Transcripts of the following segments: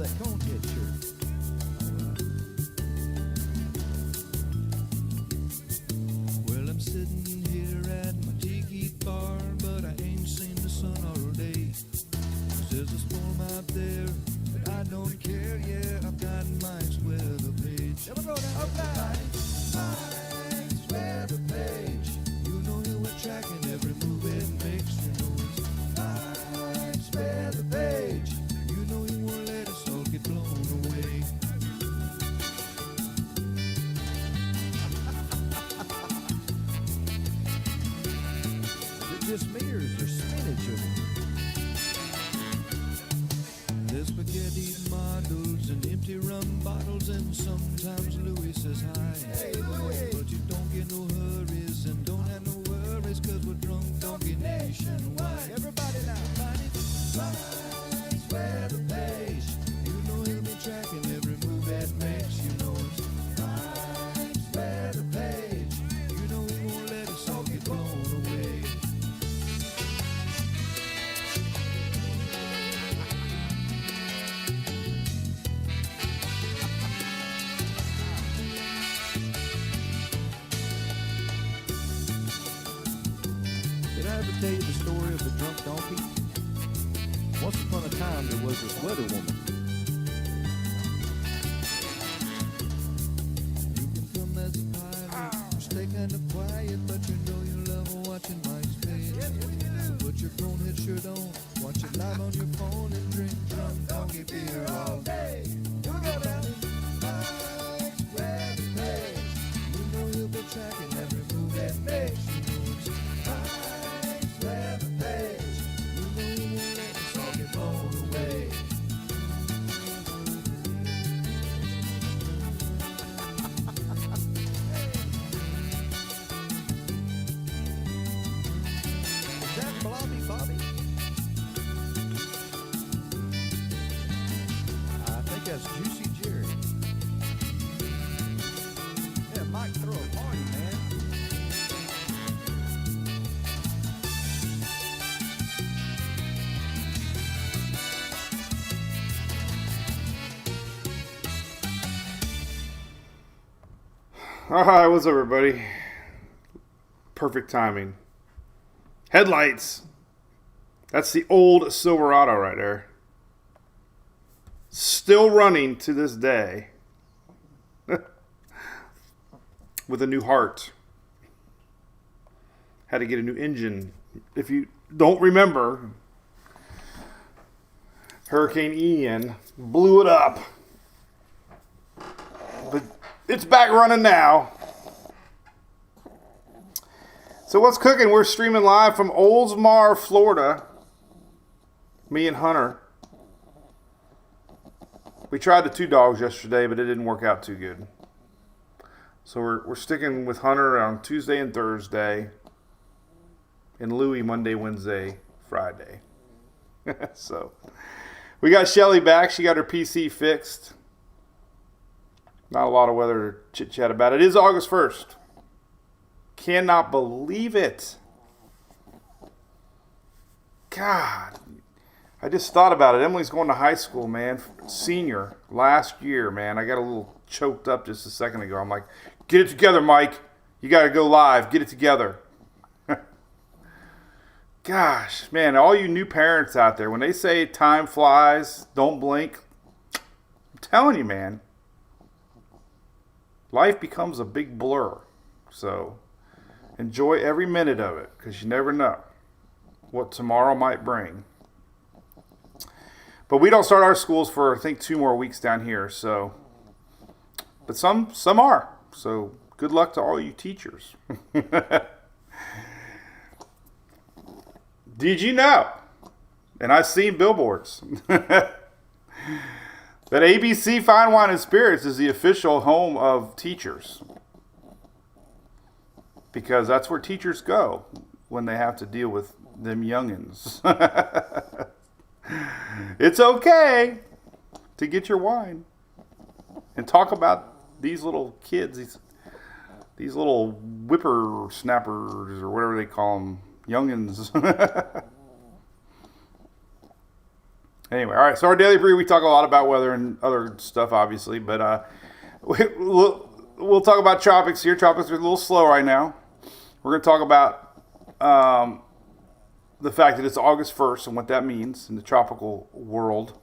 a cone head shirt. Well, I'm sitting here at my tiki bar, but I ain't seen the sun all day. There's a storm out there, but I don't care. Yeah, I've got Mike's weather page. Never go down. Okay. Mike's weather page. You know he'll be tracking every move it makes. You know it's Mike's weather page. You know he won't let us all get blown away. Is it just me or is there spinach in it? There's spaghetti models and empty rum bottles, and sometimes Louis says hi. Hey, Louis! But you don't get no hurries and don't have no worries, cause we're drunk donkey nationwide. Everybody now, find it. Mike's weather page. You know he'll be tracking every move that makes. You know it's Mike's weather page. You know he won't let us all get blown away. Did I ever tell you the story of the drunk donkey? Once upon a time, there was this weather woman. You can come as a pilot, stay kind of quiet, but you know you love watching Mike's page. Yes, what do? So put your cone head shirt on, watch it live on your phone, and drink drunk donkey beer all day. Here we go now. Mike's weather page. You know he'll be tracking every move that makes. You know it's Mike's weather page. You know he won't let us all get blown away. Is that Blobby Bobby? I think that's Juicy Jerry. Yeah, Mike, throw a party, man. All right, what's up, everybody? Perfect timing. Headlights. That's the old Silverado right there. Still running to this day. With a new heart. Had to get a new engine. If you don't remember, Hurricane Ian blew it up. But it's back running now. So what's cooking? We're streaming live from Oldsmar, Florida. Me and Hunter. We tried the two dogs yesterday, but it didn't work out too good. So we're sticking with Hunter on Tuesday and Thursday. And Louie Monday, Wednesday, Friday. So we got Shelly back. She got her PC fixed. Not a lot of weather to chit-chat about. It is August 1st. Cannot believe it. God. I just thought about it. Emily's going to high school, man. Senior. Last year, man. I got a little choked up just a second ago. I'm like, get it together, Mike. You got to go live. Get it together. Gosh, man. All you new parents out there, when they say time flies, don't blink. I'm telling you, man. Life becomes a big blur. So enjoy every minute of it, because you never know what tomorrow might bring. But we don't start our schools for, I think, 2 more weeks down here. So, but some are. So good luck to all you teachers. Did you know? And I've seen billboards. That ABC Fine Wine and Spirits is the official home of teachers. Because that's where teachers go when they have to deal with them youngins. It's okay to get your wine and talk about these little kids, these little whippersnappers or whatever they call them, youngins. Anyway, all right. So our daily brew, we talk a lot about weather and other stuff, obviously, but we'll talk about tropics here. Tropics are a little slow right now. We're going to talk about the fact that it's August 1st and what that means in the tropical world.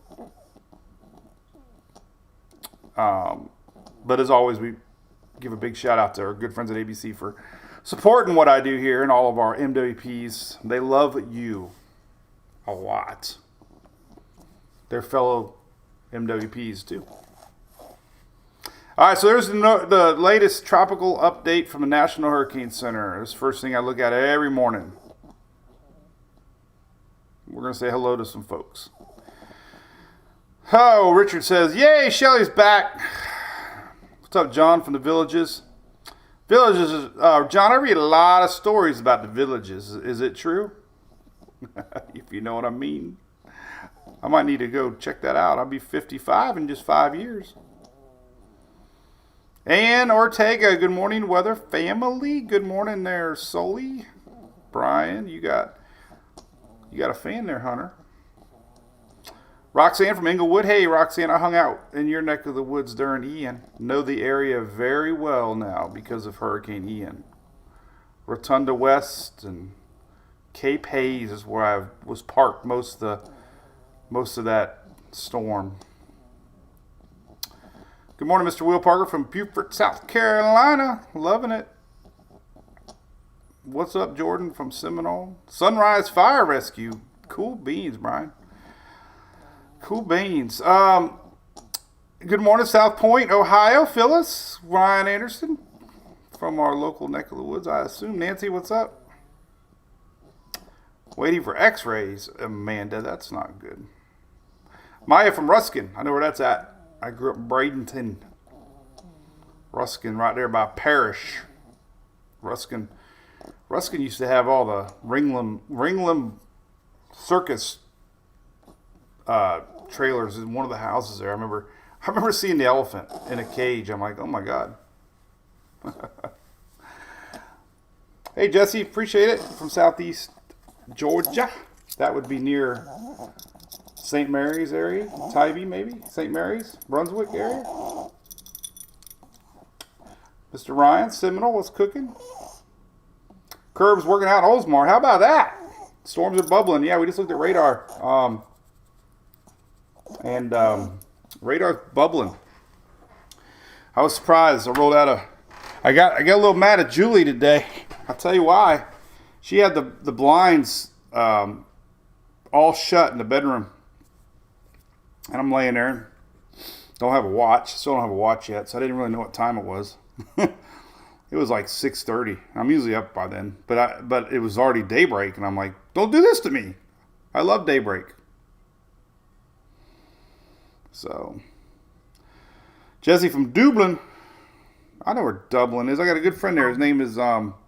But as always, we give a big shout out to our good friends at ABC for supporting what I do here and all of our MWPs. They love you a lot. Their fellow MWPs too. All right, so there's the latest tropical update from the National Hurricane Center. This is the first thing I look at every morning. We're going to say hello to some folks. Oh, Richard says, yay, Shelly's back. What's up, John from the Villages? Villages, John, I read a lot of stories about the Villages. Is it true? If you know what I mean. I might need to go check that out. I'll be 55 in just 5 years. And Ortega, good morning, weather family. Good morning there, Sully. Brian, you got a fan there, Hunter. Roxanne from Inglewood. Hey, Roxanne, I hung out in your neck of the woods during Ian. Know the area very well now because of Hurricane Ian. Rotunda West and Cape Hayes is where I was parked most of that storm. Good morning, Mr. Will Parker from Beaufort, South Carolina. Loving it. What's up, Jordan from Seminole? Sunrise Fire Rescue. Cool beans, Brian. Cool beans. Good morning, South Point, Ohio. Phyllis, Ryan Anderson from our local neck of the woods, I assume. Nancy, what's up? Waiting for x-rays. Amanda, that's not good. Maya from Ruskin. I know where that's at. I grew up in Bradenton. Ruskin, right there by Parrish. Ruskin used to have all the Ringling Circus trailers in one of the houses there. I remember seeing the elephant in a cage. I'm like, oh my God. Hey Jesse, appreciate it. From Southeast Georgia. That would be near St. Mary's area. Tybee maybe? St. Mary's? Brunswick area? Mr. Ryan, Seminole, what's cooking? Curbs working out in Oldsmar. How about that? Storms are bubbling. Yeah, we just looked at radar. Radar's bubbling. I was surprised. I got a little mad at Julie today. I'll tell you why. She had the blinds all shut in the bedroom. And I'm laying there. Don't have a watch. Still don't have a watch yet, so I didn't really know what time it was. It was like 6:30. I'm usually up by then. But it was already daybreak, and I'm like, don't do this to me. I love daybreak. So, Jesse from Dublin. I know where Dublin is. I got a good friend there. His name is Donnie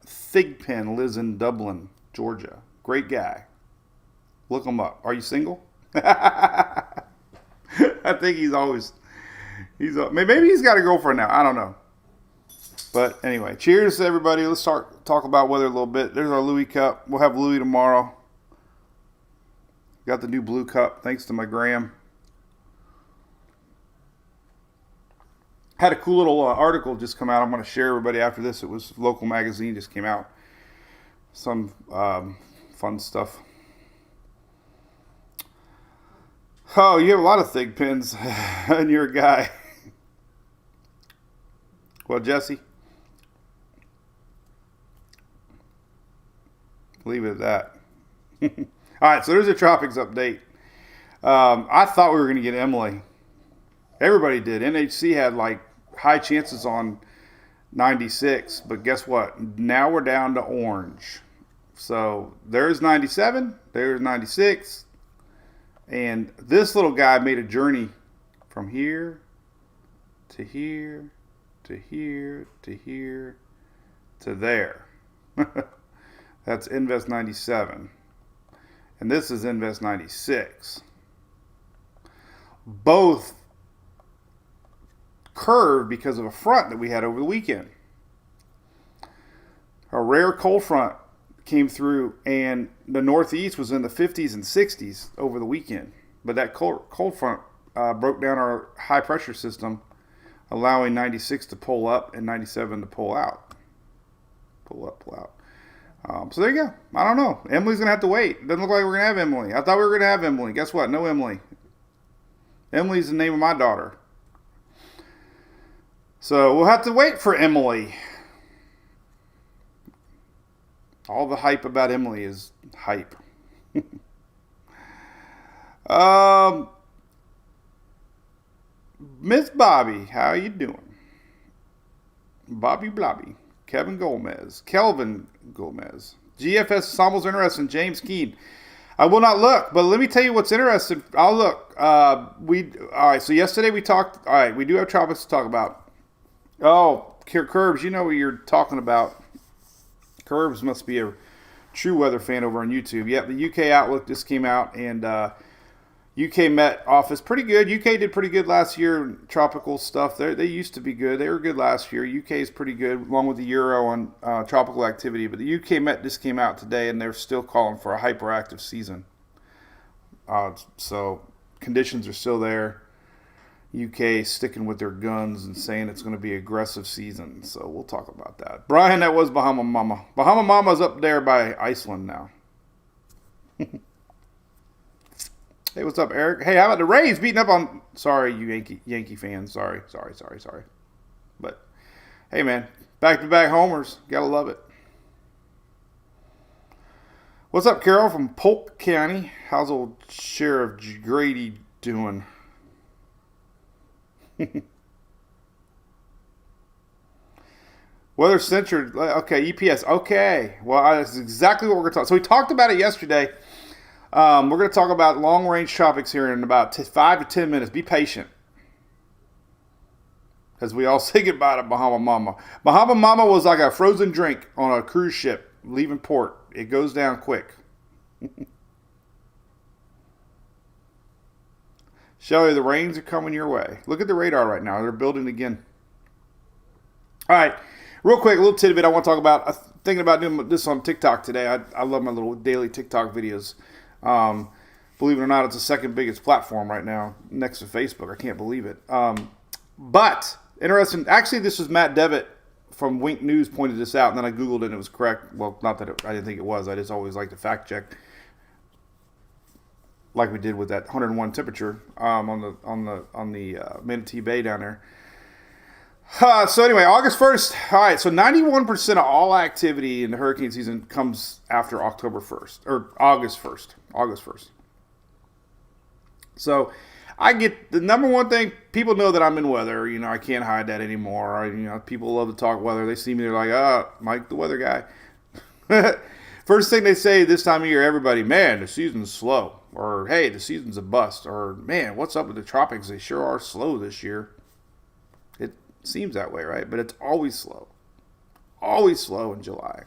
Thigpen. Lives in Dublin, Georgia. Great guy. Look him up. Are you single? I think maybe he's got a girlfriend now. I don't know. But anyway, cheers to everybody. Let's talk about weather a little bit. There's our Louis cup. We'll have Louis tomorrow. Got the new blue cup, thanks to my Graham. Had a cool little article just come out. I'm going to share everybody after this. It was local magazine, just came out. Some fun stuff. Oh, you have a lot of thick pins, and you're a guy. Well, Jesse, leave it at that. All right, so there's a tropics update. I thought we were going to get Emily. Everybody did. NHC had like high chances on 96, but guess what? Now we're down to orange. So there's 97, there's 96, and this little guy made a journey from here to here to here to here to there. That's Invest 97. And this is Invest 96. Both curved because of a front that we had over the weekend. A rare cold front came through, and the Northeast was in the 50s and 60s over the weekend. But that cold front broke down our high pressure system, allowing 96 to pull up and 97 to pull out. Pull up, pull out. So there you go. I don't know. Emily's going to have to wait. Doesn't look like we're going to have Emily. I thought we were going to have Emily. Guess what? No Emily. Emily's the name of my daughter. So we'll have to wait for Emily. All the hype about Emily is hype. Miss Bobby, how you doing? Bobby Blobby. Kelvin Gomez. GFS ensembles interesting. James Keene. I will not look, but let me tell you what's interesting. I'll look. All right. So yesterday we talked. All right, we do have tropics to talk about. Oh, Curbs, you know what you're talking about. Curbs must be a true weather fan over on YouTube. Yep, the UK Outlook just came out, and UK Met Office, pretty good. UK did pretty good last year in tropical stuff. They used to be good. They were good last year. UK is pretty good, along with the Euro on tropical activity. But the UK Met just came out today, and they're still calling for a hyperactive season. So conditions are still there. UK sticking with their guns and saying it's going to be an aggressive season. So we'll talk about that. Brian, that was Bahama Mama. Bahama Mama's up there by Iceland now. Hey, what's up, Eric? Hey, how about the Rays beating up on... Sorry, you Yankee fans. Sorry. But, hey, man. Back-to-back homers. Gotta love it. What's up, Carol from Polk County? How's old Sheriff Grady doing? Weather centered. Okay, EPS. Okay. Well, that's exactly what we're going to talk. So we talked about it yesterday. We're going to talk about long-range tropics here in about 5 to 10 minutes. Be patient. As we all say goodbye to Bahama Mama. Bahama Mama was like a frozen drink on a cruise ship leaving port. It goes down quick. Shelly, the rains are coming your way. Look at the radar right now. They're building again. All right. Real quick, a little tidbit I want to talk about. Thinking about doing this on TikTok today. I love my little daily TikTok videos. Believe it or not, it's the second biggest platform right now next to Facebook. I can't believe it. But, interesting. Actually, this was Matt Devitt from Wink News pointed this out, and then I Googled it and it was correct. Well, not that I didn't think it was. I just always like to fact check. Like we did with that 101 temperature on the Manatee Bay down there. So anyway, August 1st. All right, so 91% of all activity in the hurricane season comes after October 1st or August 1st. August 1st. So I get the number one thing. People know that I'm in weather. You know, I can't hide that anymore. People love to talk weather. They see me, they're like, Mike, the weather guy. First thing they say this time of year, everybody, man, the season's slow. Or, hey, the season's a bust. Or, man, what's up with the tropics? They sure are slow this year. It seems that way, right? But it's always slow. Always slow in July.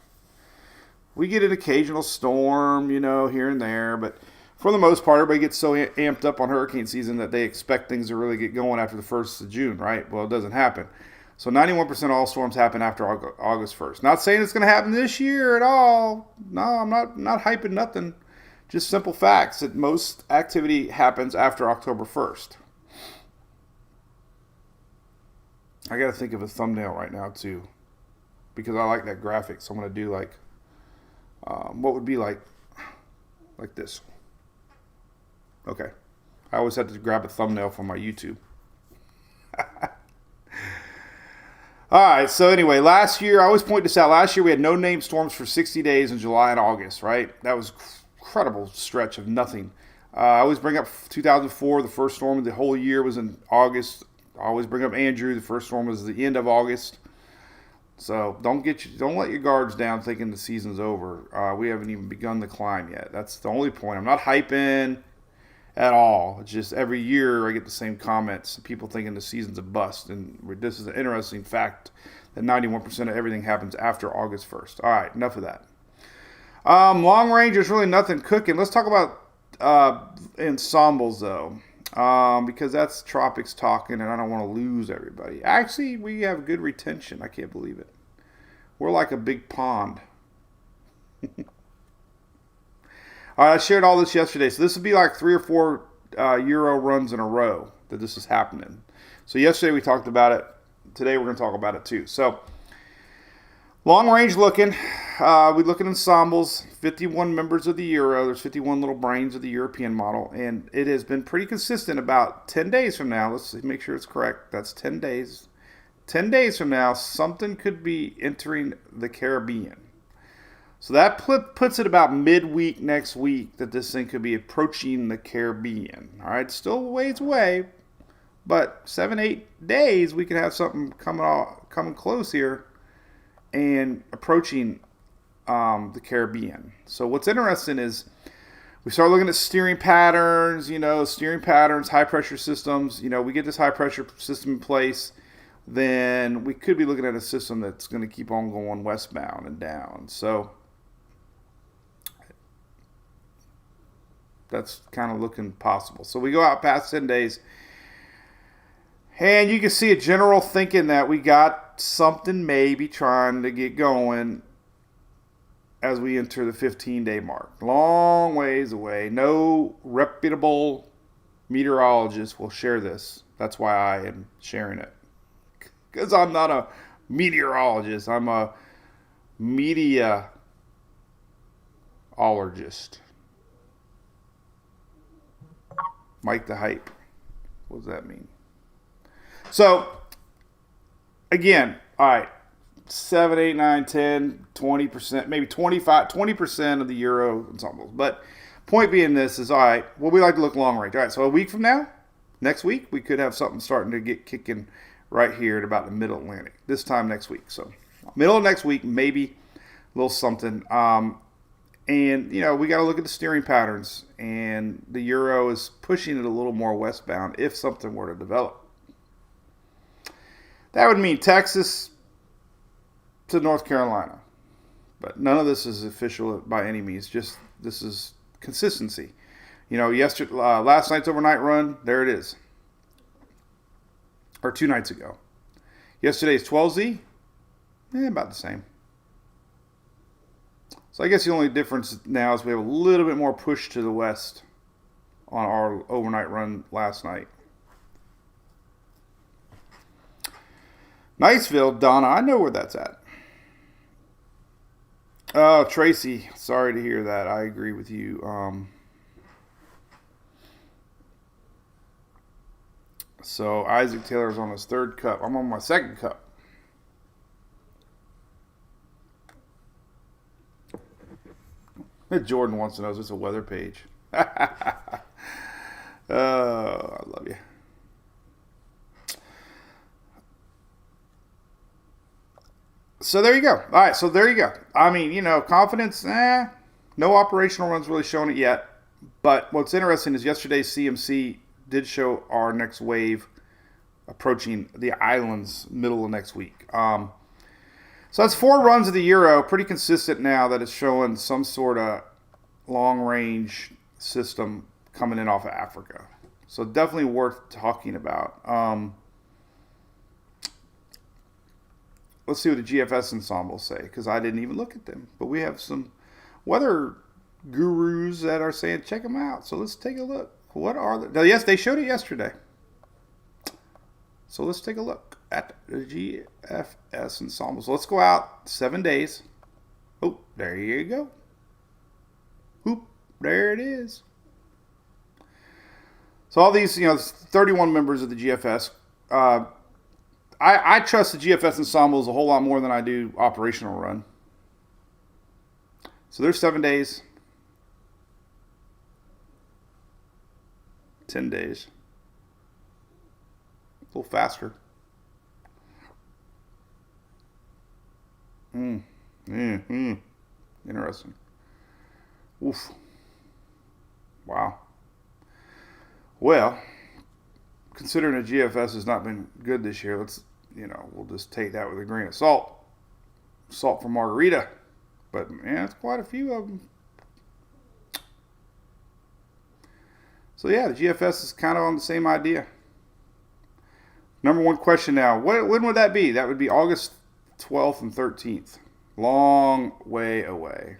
We get an occasional storm, here and there. But for the most part, everybody gets so amped up on hurricane season that they expect things to really get going after the 1st of June, right? Well, it doesn't happen. So 91% of all storms happen after August 1st. Not saying it's going to happen this year at all. No, I'm not hyping nothing. Just simple facts that most activity happens after October 1st. I got to think of a thumbnail right now, too. Because I like that graphic. So I'm going to do what would be like this. Okay. I always have to grab a thumbnail from my YouTube. All right, so anyway, last year, I always point this out. Last year, we had no named storms for 60 days in July and August, right? That was incredible stretch of nothing. I always bring up 2004. The first storm of the whole year was in August. I always bring up Andrew. The first storm was the end of August. So don't let your guards down thinking the season's over. We haven't even begun the climb yet. That's the only point. I'm not hyping at all. It's just every year I get the same comments. People thinking the season's a bust. And this is an interesting fact that 91% of everything happens after August 1st. All right, enough of that. Long range, there's really nothing cooking. Let's talk about ensembles, though, because that's tropics talking, and I don't want to lose everybody. Actually, we have good retention. I can't believe it. We're like a big pond. All right, I shared all this yesterday. So this would be like 3 or 4 Euro runs in a row that this is happening. So yesterday we talked about it. Today we're going to talk about it too. So long range looking. We look at ensembles. 51 members of the Euro. There's 51 little brains of the European model. And it has been pretty consistent about 10 days from now. Let's make sure it's correct. That's 10 days. 10 days from now, something could be entering the Caribbean. So that puts it about midweek next week that this thing could be approaching the Caribbean. All right, still a ways away, but 7-8 days we could have something coming close here and approaching the Caribbean. So what's interesting is we start looking at steering patterns. High pressure systems. We get this high pressure system in place. Then we could be looking at a system that's going to keep on going westbound and down. So that's kind of looking possible. So we go out past 10 days. And you can see a general thinking that we got something maybe trying to get going as we enter the 15-day mark. Long ways away. No reputable meteorologist will share this. That's why I am sharing it. Because I'm not a meteorologist. I'm a media-ologist. Mike the Hype. What does that mean? So, again, all right, 7, 8, 9, 10, 20%, maybe 20% of the Euro ensembles. But point being this is, all right, well, we like to look long range. All right, so a week from now, next week, we could have something starting to get kicking right here at about the middle Atlantic. This time next week. So, middle of next week, maybe a little something. And, we got to look at the steering patterns. And the Euro is pushing it a little more westbound if something were to develop. That would mean Texas to North Carolina. But none of this is official by any means. Just this is consistency. Last night's overnight run, there it is. Or 2 nights ago. Yesterday's 12Z, about the same. So I guess the only difference now is we have a little bit more push to the west on our overnight run last night. Niceville, Donna, I know where that's at. Oh, Tracy, sorry to hear that. I agree with you. So Isaac Taylor's on his 3rd cup. I'm on my 2nd cup. Jordan wants to know, is this a weather page? Oh, I love you. So there you go. All right, so there you go. I mean, confidence, no operational runs really showing it yet. But what's interesting is yesterday's CMC did show our next wave approaching the islands middle of next week. So that's 4 runs of the Euro. Pretty consistent now that it's showing some sort of long-range system coming in off of Africa. So definitely worth talking about. Let's see what the GFS ensembles say, because I didn't even look at them. But we have some weather gurus that are saying check them out. So let's take a look. What are they? Yes, they showed it yesterday. So let's take a look at the GFS ensembles. So let's go out 7 days. Oh, there you go. Whoop, there it is. So all these, 31 members of the GFS. I trust the GFS ensembles a whole lot more than I do operational run. So there's 7 days. 10 days. A little faster. Interesting. Oof. Wow. Well, considering the GFS has not been good this year, let's, we'll just take that with a grain of salt. Salt for margarita. But, man, it's quite a few of them. So, yeah, the GFS is kind of on the same idea. Number one question now, when would that be? That would be August 12th and 13th. Long way away.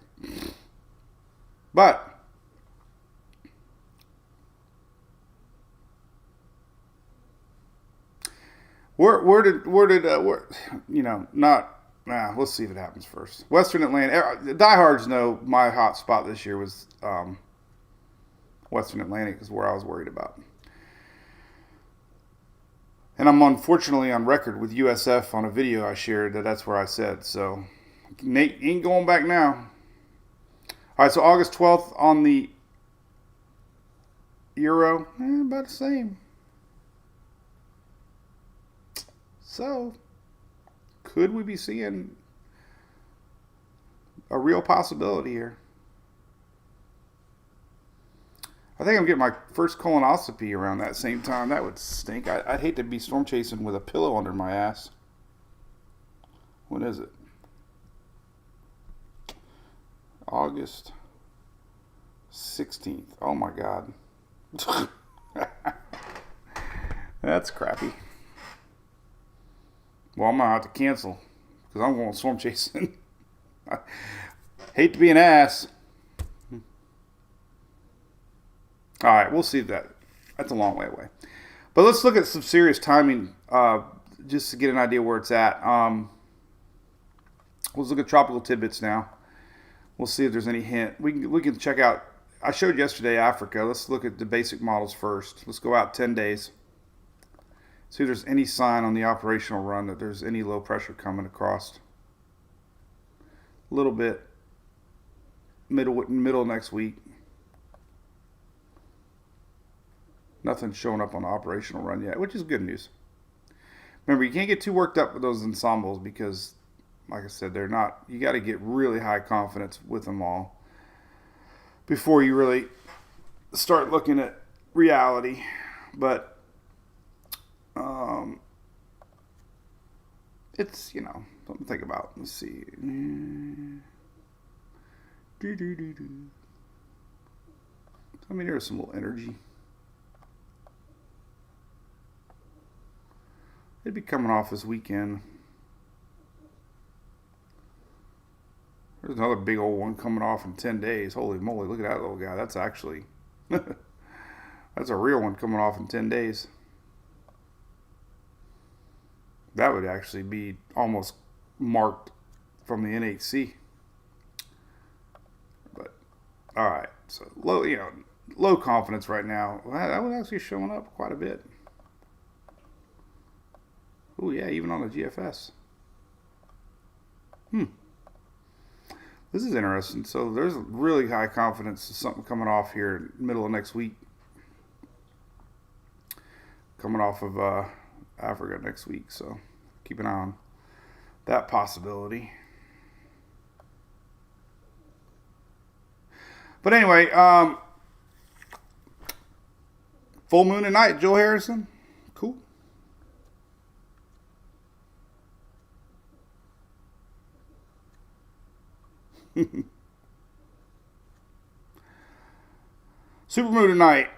But let's see if it happens first. Western Atlantic. Diehards know my hot spot this year was Western Atlantic is where I was worried about. And I'm unfortunately on record with USF on a video I shared that's where I said. So, Nate ain't going back now. All right, so August 12th on the Euro. About the same. So, could we be seeing a real possibility here? I think I'm getting my first colonoscopy around that same time. That would stink. I'd hate to be storm chasing with a pillow under my ass. When is it? August 16th. Oh my God. That's crappy. Well, I'm going to have to cancel because I'm going storm chasing. I hate to be an ass. All right, we'll see that. That's a long way away. But let's look at some serious timing just to get an idea where it's at. Let's look at tropical tidbits now. We'll see if there's any hint. We can check out. I showed yesterday Africa. Let's look at the basic models first. Let's go out 10 days. See if there's any sign on the operational run that there's any low pressure coming across. A little bit. Middle next week. Nothing's showing up on the operational run yet, which is good news. Remember, you can't get too worked up with those ensembles because, like I said, they're not. You got to get really high confidence with them all before you really start looking at reality. But it's, something to think about. Let's see. I mean, there's some little energy. It'd be coming off this weekend. There's another big old one coming off in 10 days. Holy moly, look at that little guy. That's actually, that's a real one coming off in 10 days. That would actually be almost marked from the NHC. But, all right. So, low confidence right now. That one actually showing up quite a bit. Oh, yeah, even on the GFS. This is interesting. So there's really high confidence of something coming off here middle of next week. Coming off of Africa next week. So keep an eye on that possibility. But anyway, full moon tonight, Joe Harrison. Cool. Supermoon tonight.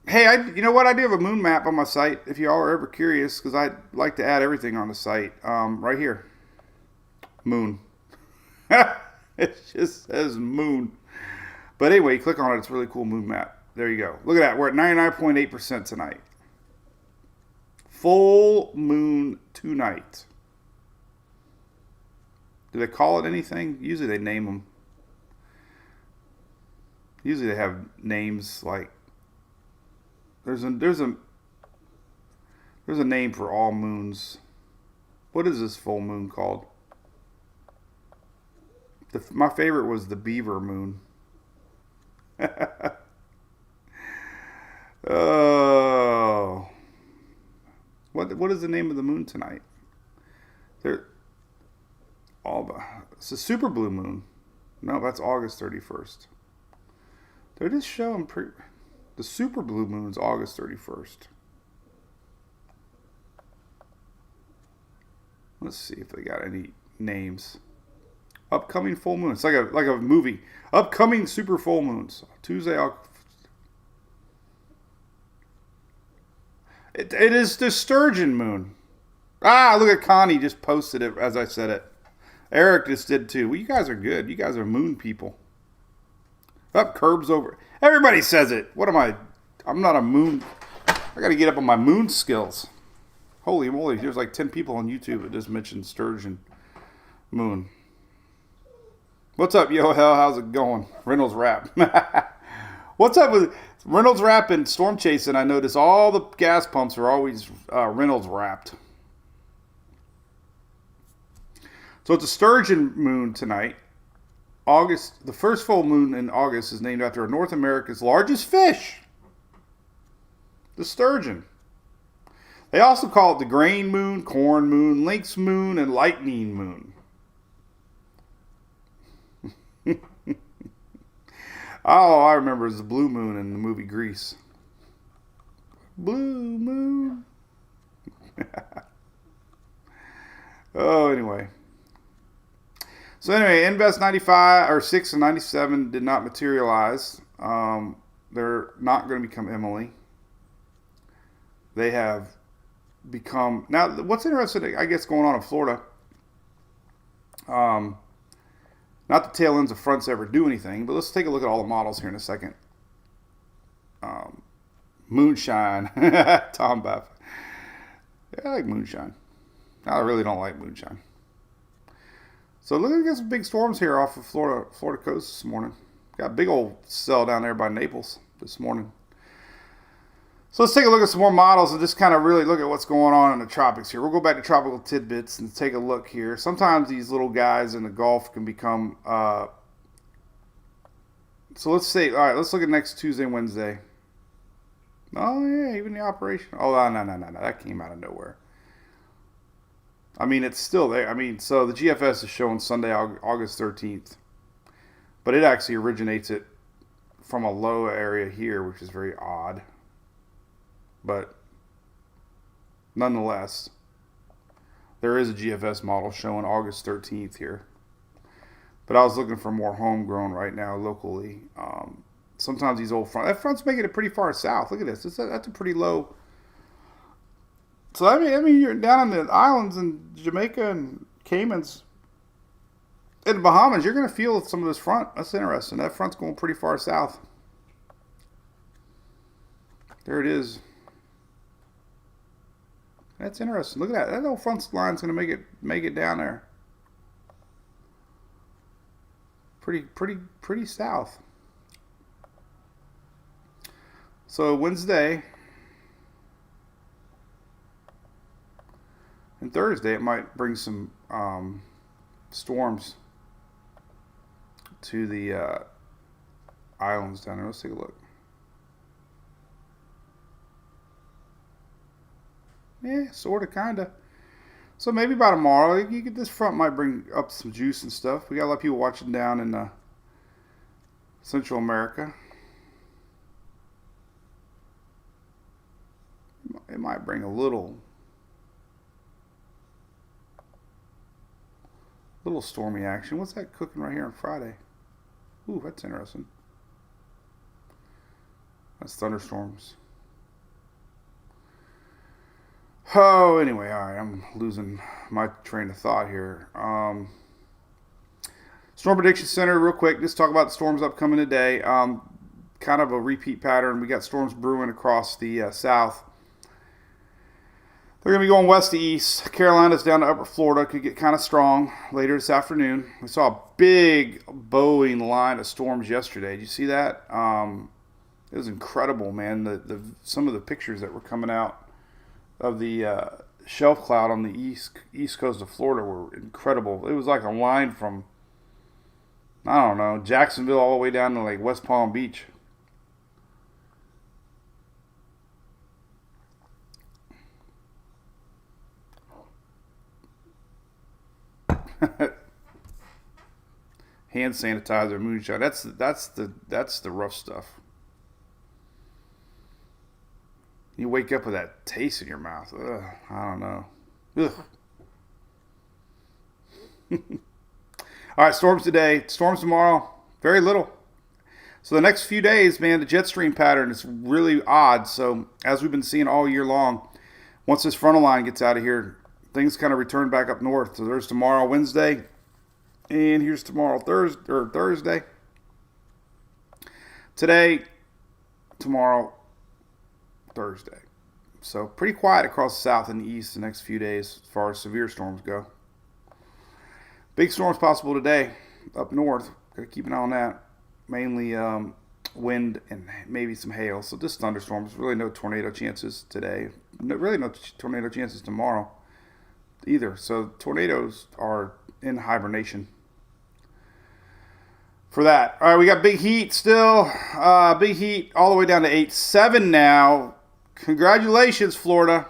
Hey, you know what? I do have a moon map on my site. If you all are ever curious, because I like to add everything on the site. Right here, moon. It just says moon. But anyway, click on it. It's a really cool moon map. There you go. Look at that. We're at 99.8% tonight. Full moon tonight. Do they call it anything? Usually they name them. Usually they have names like there's a name for all moons. What is this full moon called? My favorite was the beaver moon. Oh, what is the name of the moon tonight? It's a super blue moon. No, that's August 31st. They're just showing the super blue moon's August 31st. Let's see if they got any names. Upcoming full moon. It's like a movie. Upcoming super full moons. Tuesday. It is the Sturgeon Moon. Look at Connie just posted it as I said it. Eric just did too. Well, you guys are good. You guys are moon people. Up, curbs over. Everybody says it. What am I? I'm not a moon. I got to get up on my moon skills. Holy moly, there's like 10 people on YouTube that just mentioned Sturgeon Moon. What's up, yo hell? How's it going? Reynolds Wrap. What's up with Reynolds Wrap and storm chasing? I notice all the gas pumps are always Reynolds wrapped. So it's a Sturgeon Moon tonight. August, the first full moon in August is named after North America's largest fish, the sturgeon. They also call it the grain moon, corn moon, lynx moon, and lightning moon. Oh, I remember it was the blue moon in the movie Grease. Blue moon. Oh, anyway. So anyway, Invest 95 or 6 and 97 did not materialize. They're not going to become Emily. They have become now. What's interesting, I guess, going on in Florida. Not the tail ends of fronts ever do anything, but let's take a look at all the models here in a second. Moonshine, Tom Buff. Yeah, I like moonshine. I really don't like moonshine. So look, we got some big storms here off of Florida coast this morning. Got a big old cell down there by Naples this morning. So let's take a look at some more models and just kind of really look at what's going on in the tropics here. We'll go back to tropical tidbits and take a look here. Sometimes these little guys in the Gulf can become... so let's say, all right, let's look at next Tuesday and Wednesday. Oh, yeah, even the operation. Oh, no. That came out of nowhere. I mean, it's still there. I mean, so the GFS is showing Sunday, August 13th. But it actually originates it from a low area here, which is very odd. But nonetheless, there is a GFS model showing August 13th here. But I was looking for more homegrown right now locally. Sometimes these old fronts, that front's making it pretty far south. Look at this. That's a pretty low. So I mean, you're down in the islands in Jamaica and Caymans, in the Bahamas. You're going to feel some of this front. That's interesting. That front's going pretty far south. There it is. That's interesting. Look at that. That little front line's going to make it down there. Pretty south. So Wednesday and Thursday, it might bring some storms to the islands down there. Let's take a look. Yeah, sort of, kind of. So maybe by tomorrow, this front might bring up some juice and stuff. We got a lot of people watching down in Central America. It might bring a little stormy action. What's that cooking right here on Friday? Ooh, that's interesting. That's thunderstorms. Oh, anyway, all right, I'm losing my train of thought here. Storm Prediction Center, real quick, just talk about the storms upcoming today. Kind of a repeat pattern. We got storms brewing across the south. They're going to be going west to east. Carolinas down to upper Florida could get kind of strong later this afternoon. We saw a big bowing line of storms yesterday. Did you see that? It was incredible, man. Some of the pictures that were coming out of the shelf cloud on the east coast of Florida were incredible. It was like a line from, I don't know, Jacksonville all the way down to like West Palm Beach. Hand sanitizer, moonshine. That's the rough stuff. You wake up with that taste in your mouth. Ugh, I don't know. Ugh. All right, storms today. Storms tomorrow. Very little. So the next few days, man, the jet stream pattern is really odd. So as we've been seeing all year long, once this frontal line gets out of here, things kind of return back up north. So there's tomorrow, Wednesday, and here's tomorrow, Thursday. Today, tomorrow, Thursday. So pretty quiet across the south and the east the next few days as far as severe storms go. Big storms possible today up north. Got to keep an eye on that. Mainly wind and maybe some hail. So just thunderstorms. Really no tornado chances today. Really no tornado chances tomorrow either. So tornadoes are in hibernation for that. All right, we got big heat still. Big heat all the way down to 8.7 now. Congratulations, Florida.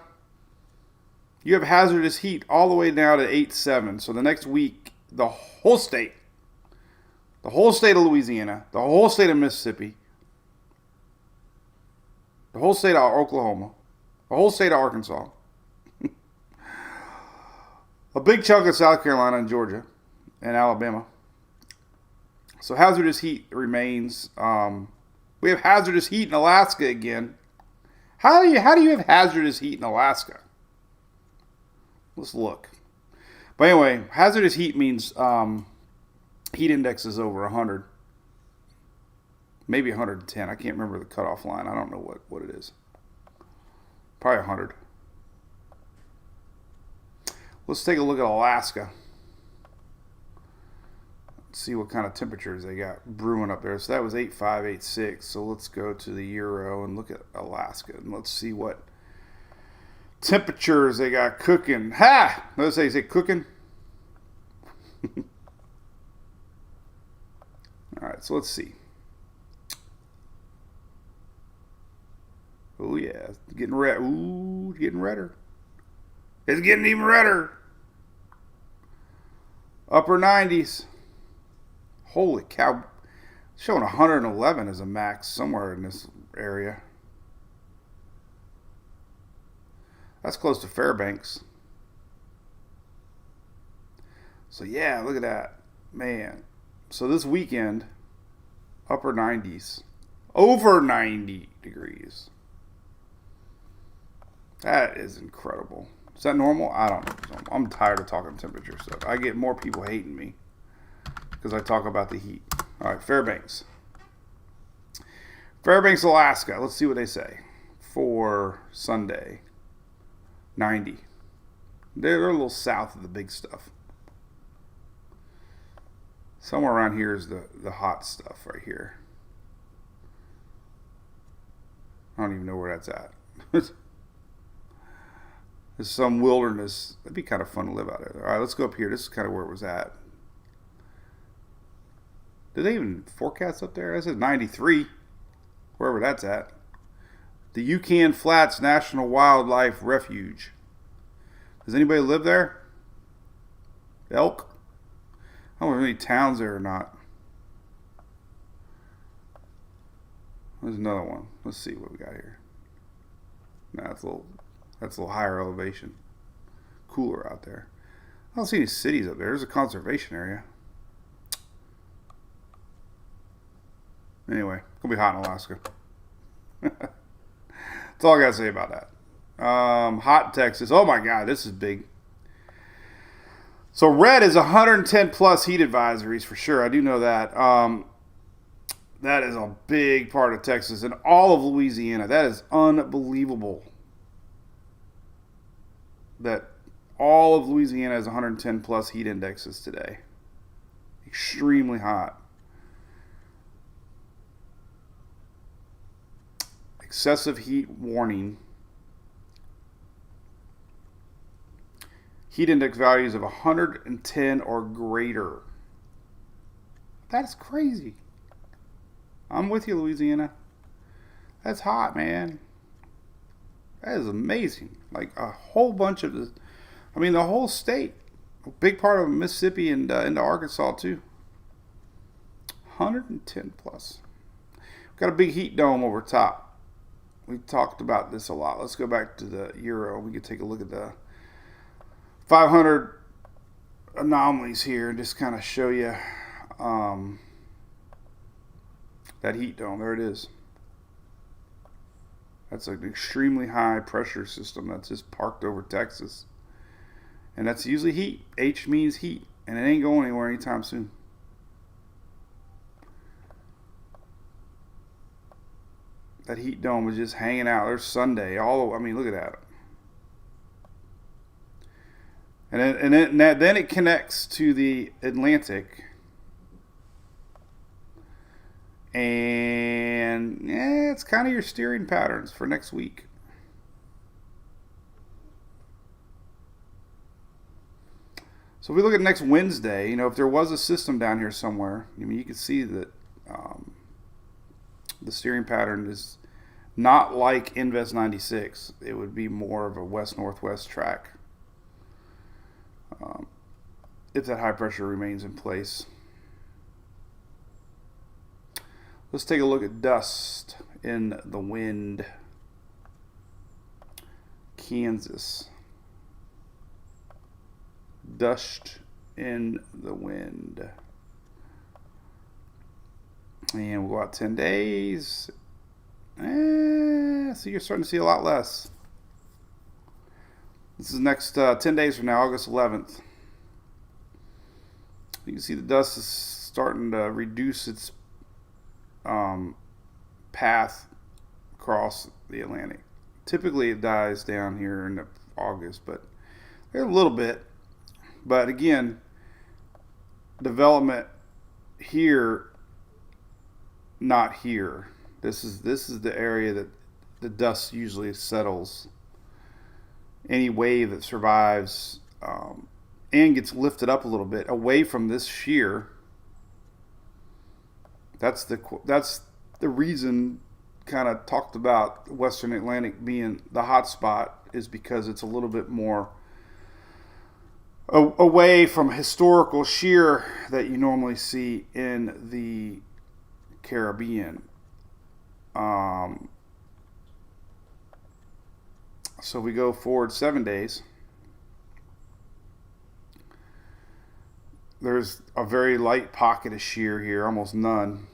You have hazardous heat all the way down to 8.7. So the next week, the whole state of Louisiana, the whole state of Mississippi, the whole state of Oklahoma, the whole state of Arkansas, a big chunk of South Carolina and Georgia and Alabama. So hazardous heat remains. We have hazardous heat in Alaska again. How do you have hazardous heat in Alaska? Let's look. But anyway, hazardous heat means heat index is over 100. Maybe 110. I can't remember the cutoff line. I don't know what it is. Probably 100. Let's take a look at Alaska. See what kind of temperatures they got brewing up there. So that was 8.5, 8.6. So let's go to the Euro and look at Alaska. And let's see what temperatures they got cooking. Ha! Notice they say cooking. All right, so let's see. Oh, yeah. It's getting red. Ooh, it's getting redder. It's getting even redder. Upper 90s. Holy cow. It's showing 111 as a max somewhere in this area. That's close to Fairbanks. So yeah, look at that. Man. So this weekend, upper 90s. Over 90 degrees. That is incredible. Is that normal? I don't know. I'm tired of talking temperature stuff. I get more people hating me because I talk about the heat. All right, Fairbanks. Fairbanks, Alaska. Let's see what they say for Sunday. 90. They're a little south of the big stuff. Somewhere around here is the hot stuff right here. I don't even know where that's at. There's some wilderness. That'd be kind of fun to live out there. All right, let's go up here. This is kind of where it was at. Did they even forecast up there? That says 93, wherever that's at. The Yukon Flats National Wildlife Refuge. Does anybody live there? Elk? I don't know if any towns there or not. There's another one. Let's see what we got here. Nah, that's a little higher elevation. Cooler out there. I don't see any cities up there. There's a conservation area. Anyway, it's gonna be hot in Alaska. That's all I gotta say about that. Hot in Texas. Oh my God, this is big. So red is 110 plus heat advisories for sure. I do know that. That is a big part of Texas and all of Louisiana. That is unbelievable. That all of Louisiana has 110 plus heat indexes today. Extremely hot. Excessive heat warning. Heat index values of 110 or greater. That's crazy. I'm with you, Louisiana. That's hot, man. That is amazing. Like a whole bunch of the whole state. A big part of Mississippi and into Arkansas too. 110 plus. Got a big heat dome over top. We talked about this a lot. Let's go back to the Euro. We can take a look at the 500 anomalies here and just kind of show you that heat dome. There it is. That's an extremely high pressure system that's just parked over Texas. And that's usually heat. H means heat. And it ain't going anywhere anytime soon. That heat dome is just hanging out. There's Sunday. I mean, look at that. And then it connects to the Atlantic. And yeah, it's kind of your steering patterns for next week. So if we look at next Wednesday, if there was a system down here somewhere, you can see that the steering pattern is not like Invest 96. It would be more of a west-northwest track if that high pressure remains in place. Let's take a look at dust in the wind. Kansas. Dust in the wind. And we'll go out 10 days. So you're starting to see a lot less. This is next 10 days from now, August 11th. You can see the dust is starting to reduce its path across the Atlantic. Typically it dies down here in August, but a little bit. But again, development here, not here. This is the area that the dust usually settles. Any wave that survives and gets lifted up a little bit away from this shear. That's the reason kind of talked about Western Atlantic being the hot spot, is because it's a little bit more away from historical shear that you normally see in the Caribbean. So we go forward 7 days. There's a very light pocket of shear here, almost none.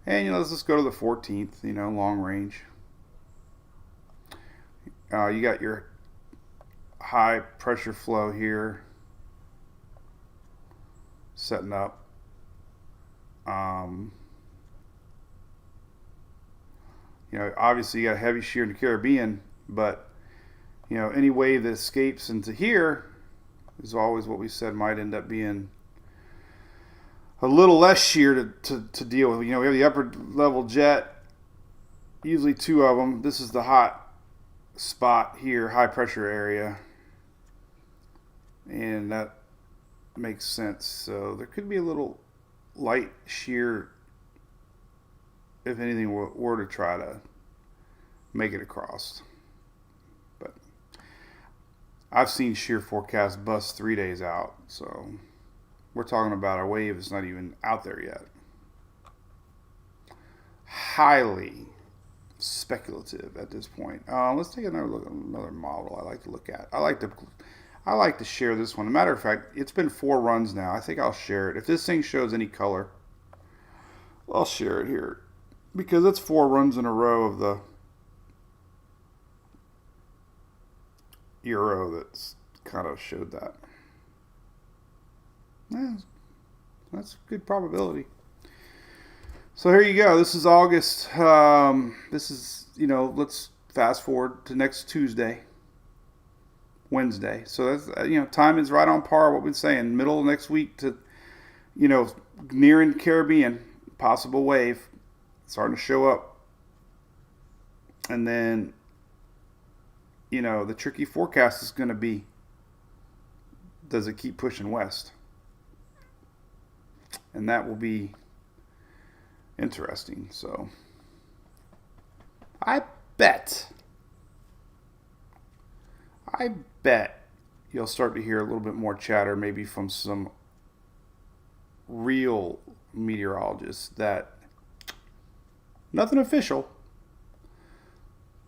And let's just go to the 14th, long range. You got your high pressure flow here setting up. Obviously you got heavy shear in the Caribbean, but any wave that escapes into here is always what we said might end up being a little less shear to deal with. We have the upper level jet, usually two of them. This is the hot spot here, high pressure area, and that makes sense. So there could be a little light shear if anything were to try to make it across. But I've seen shear forecasts bust 3 days out, so we're talking about a wave that's not even out there yet. Highly speculative at this point. Let's take another look at another model I like to look at. I like to share this one. As a matter of fact, it's been 4 runs now. I think I'll share it. If this thing shows any color, I'll share it here, because it's 4 runs in a row of the Euro that's kind of showed that. Yeah, that's good probability. So here you go. This is August. This is, let's fast forward to next Tuesday, Wednesday. So that's, time is right on par what we've been saying. Middle of next week to, nearing the Caribbean, possible wave starting to show up. And then, the tricky forecast is going to be, does it keep pushing west? And that will be interesting. So I bet you'll start to hear a little bit more chatter, maybe from some real meteorologists, that nothing official,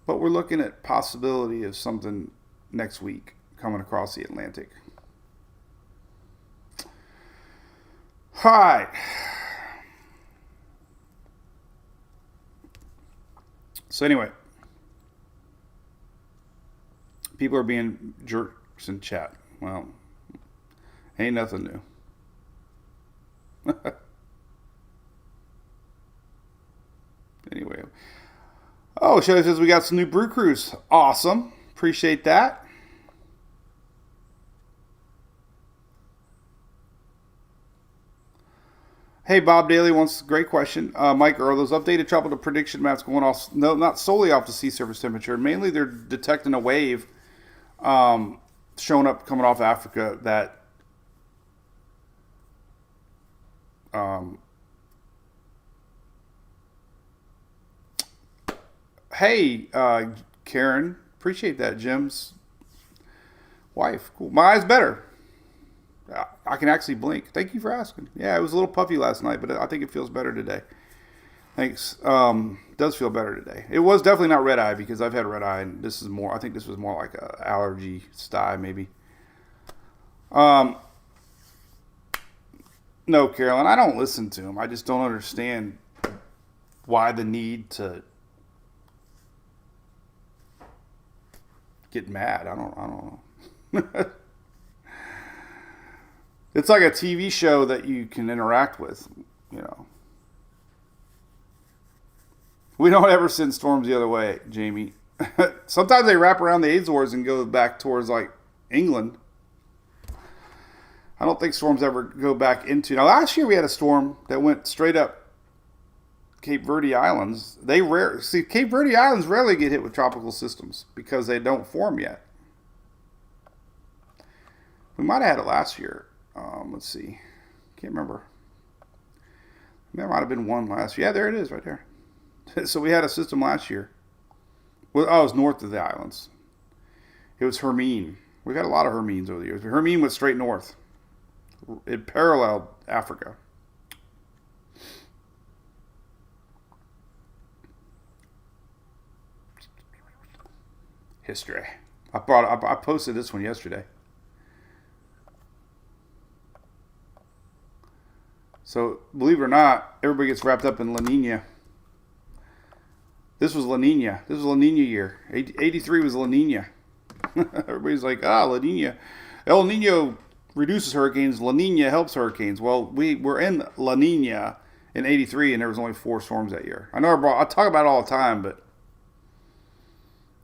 but we're looking at possibility of something next week coming across the Atlantic. All right. So anyway, people are being jerks in chat. Well, ain't nothing new. Anyway. Oh, Shelly says we got some new brew crews. Awesome. Appreciate that. Hey, Bob Daly wants a great question. Mike, are those updated tropical prediction maps going off? No, not solely off the sea surface temperature. Mainly they're detecting a wave showing up coming off Africa that hey, Karen, appreciate that. Jim's wife. Cool. My eye's better. I can actually blink. Thank you for asking. Yeah, it was a little puffy last night, but I think it feels better today. Thanks. It does feel better today. It was definitely not red eye because I've had red eye, and this is more. I think this was more like a allergy sty, maybe. No, Carolyn, I don't listen to him. I just don't understand why the need to get mad. I don't know. It's like a TV show that you can interact with, you know. We don't ever send storms the other way, Jamie. Sometimes they wrap around the Azores and go back towards like England. I don't think storms ever go back into. Now last year we had a storm that went straight up Cape Verde Islands. Cape Verde Islands rarely get hit with tropical systems because they don't form yet. We might have had it last year. Let's see. Can't remember. There might have been one last year. Yeah, there it is right there. So we had a system last year. Well, it was north of the islands. It was Hermine. We've had a lot of Hermines over the years. But Hermine went straight north. It paralleled Africa. History. I posted this one yesterday. So, believe it or not, everybody gets wrapped up in La Niña. This was La Niña. This was La Niña year. 83 was La Niña. Everybody's like, La Niña. El Niño reduces hurricanes. La Niña helps hurricanes. Well, we were in La Niña in 83, and there was only 4 storms that year. I know I talk about it all the time, but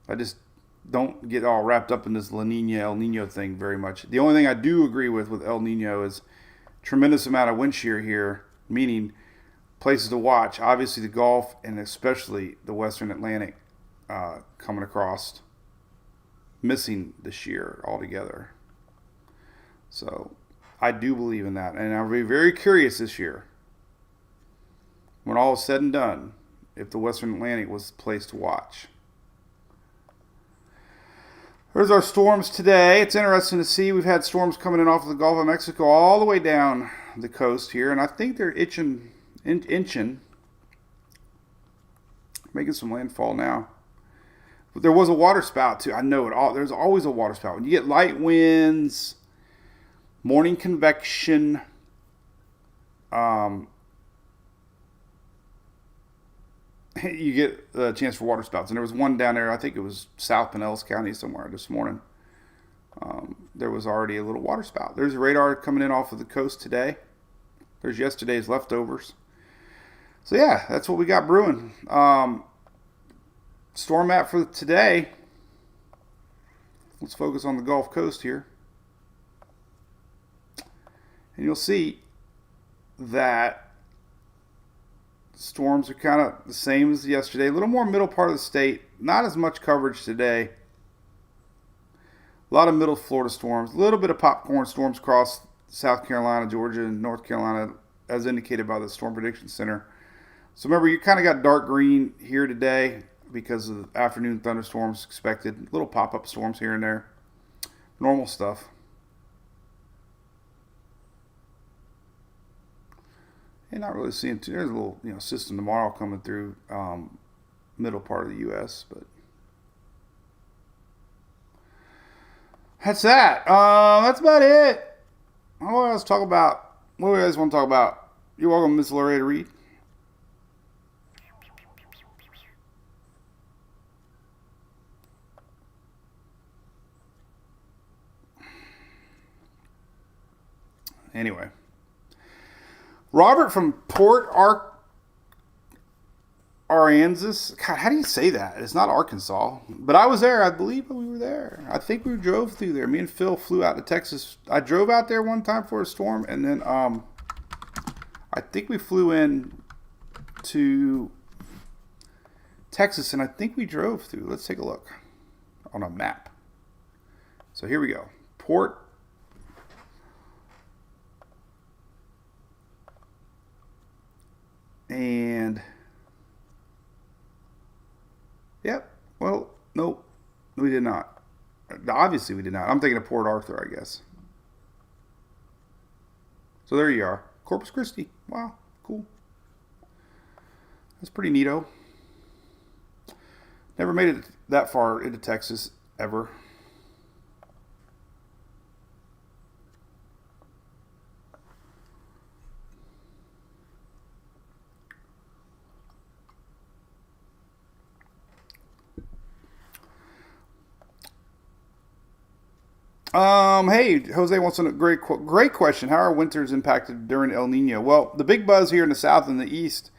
I just don't get all wrapped up in this La Niña, El Niño thing very much. The only thing I do agree with El Niño is tremendous amount of wind shear here, meaning places to watch. Obviously the Gulf and especially the Western Atlantic coming across, missing the shear altogether. So I do believe in that. And I'll be very curious this year, when all is said and done, if the Western Atlantic was the place to watch. There's our storms today. It's interesting to see. We've had storms coming in off of the Gulf of Mexico all the way down the coast here, and I think they're inching, making some landfall now. But there was a water spout too. I know it all. There's always a water spout. When you get light winds, morning convection, you get a chance for water spouts. And there was one down there, I think it was South Pinellas County somewhere this morning. There was already a little water spout. There's a radar coming in off of the coast today. There's yesterday's leftovers. So yeah, that's what we got brewing. Storm map for today. Let's focus on the Gulf Coast here. And you'll see that storms are kind of the same as yesterday. A little more middle part of the state. Not as much coverage today. A lot of middle Florida storms. A little bit of popcorn storms across South Carolina, Georgia, and North Carolina, as indicated by the Storm Prediction Center. So remember, you kind of got dark green here today because of the afternoon thunderstorms expected. Little pop-up storms here and there. Normal stuff. And not really seeing too. There's a little system tomorrow coming through middle part of the U.S. But that's that. That's about it. What else talk about? What do you guys want to talk about? You're welcome, Miss Loretta Reed. Anyway. Robert from Port Aransas. God, how do you say that? It's not Arkansas. But I was there. I believe we were there. I think we drove through there. Me and Phil flew out to Texas. I drove out there one time for a storm, and then I think we flew in to Texas, and I think we drove through. Let's take a look on a map. So here we go. Port. And yep. Well, nope. We did not. Obviously, we did not. I'm thinking of Port Arthur, I guess. So there you are. Corpus Christi. Wow. Cool. That's pretty neato. Never made it that far into Texas, ever. Hey, Jose wants a great question. How are winters impacted during El Nino? Well, the big buzz here in the south and the east,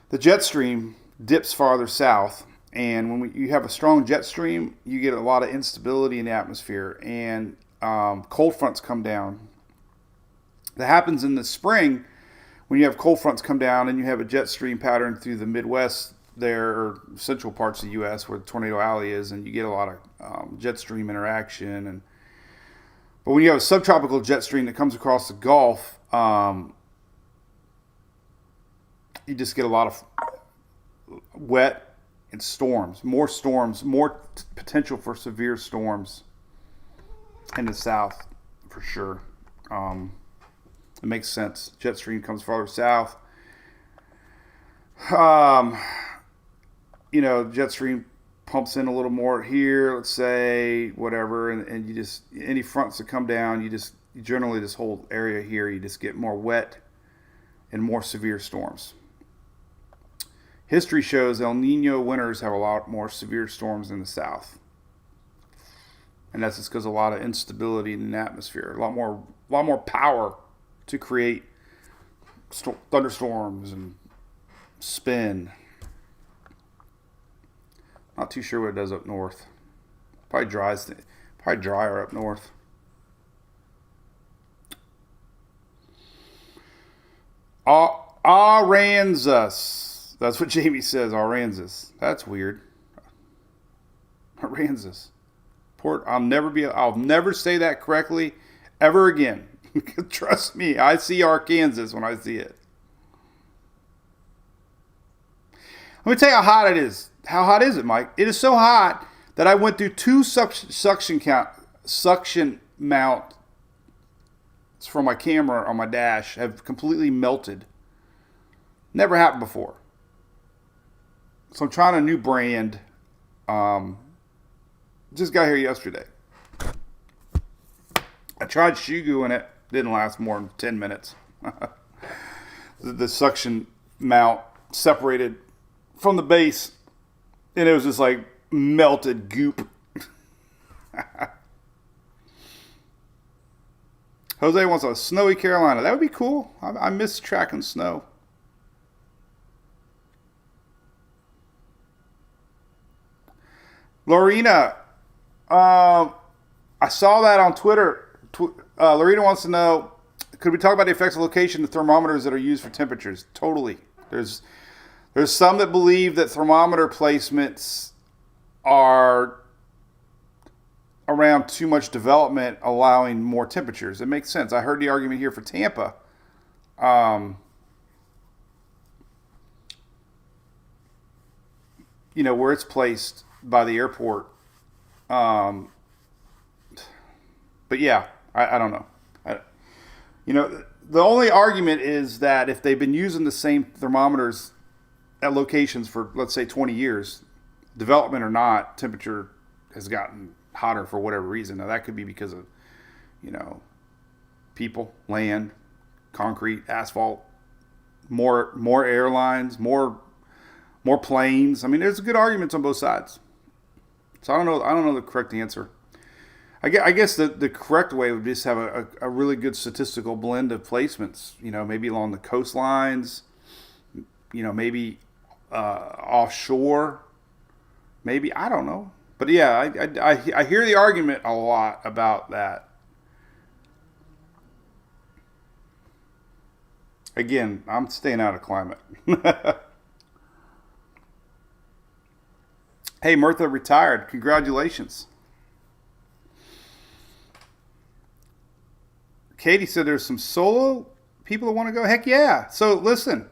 the jet stream dips farther south, and when you have a strong jet stream, you get a lot of instability in the atmosphere, and cold fronts come down. That happens in the spring when you have cold fronts come down and you have a jet stream pattern through the Midwest there, or central parts of the U.S. where Tornado Alley is, and you get a lot of jet stream interaction. But when you have a subtropical jet stream that comes across the Gulf, you just get a lot of wet and storms, more potential for severe storms in the south, for sure. It makes sense. Jet stream comes farther south. Jet stream pumps in a little more here, let's say, whatever, and you just, any fronts that come down, you generally, this whole area here, you just get more wet and more severe storms. History shows El Nino winters have a lot more severe storms in the south. And that's just because of a lot of instability in the atmosphere, a lot more power to create thunderstorms and spin. Not too sure what it does up north. Probably drier up north. Aransas. That's what Jamie says. Aransas. That's weird. Aransas. I'll never say that correctly ever again. Trust me, I see Arkansas when I see it. Let me tell you how hot it is. How hot is it, Mike? It is so hot that I went through two suction mounts from my camera on my dash, have completely melted. Never happened before. So I'm trying a new brand. Just got here yesterday. I tried Shugu in it. Didn't last more than 10 minutes. The suction mount separated from the base, and it was just like melted goop. Jose wants a snowy Carolina. That would be cool. I miss tracking snow. Lorena, I saw that on Twitter. Lorena wants to know, could we talk about the effects of location of thermometers that are used for temperatures? Totally. There's some that believe that thermometer placements are around too much development, allowing more temperatures. It makes sense. I heard the argument here for Tampa. Where it's placed by the airport. But yeah, I don't know. The only argument is that if they've been using the same thermometers at locations for, let's say, 20 years, development or not, temperature has gotten hotter for whatever reason. Now, that could be because of, people, land, concrete, asphalt, more airlines, more planes. I mean, there's good arguments on both sides. So I don't know the correct answer. I guess the correct way would just have a really good statistical blend of placements. Maybe along the coastlines. Maybe offshore. Maybe, I don't know. But yeah, I hear the argument a lot about that. Again, I'm staying out of climate. Hey, Mirtha retired. Congratulations. Katie said there's some solo people that want to go. Heck yeah. So listen,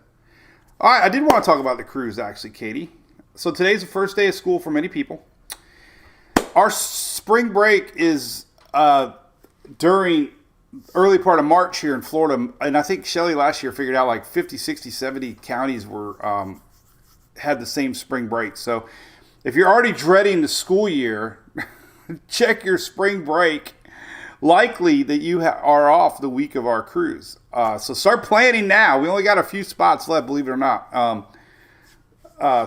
I did want to talk about the cruise actually, Katie. So today's the first day of school for many people. Our spring break is during early part of March here in Florida. And I think Shelley last year figured out like 50, 60, 70 counties were had the same spring break. So if you're already dreading the school year, check your spring break. Likely that you are off the week of our cruise. So start planning now. We only got a few spots left, believe it or not.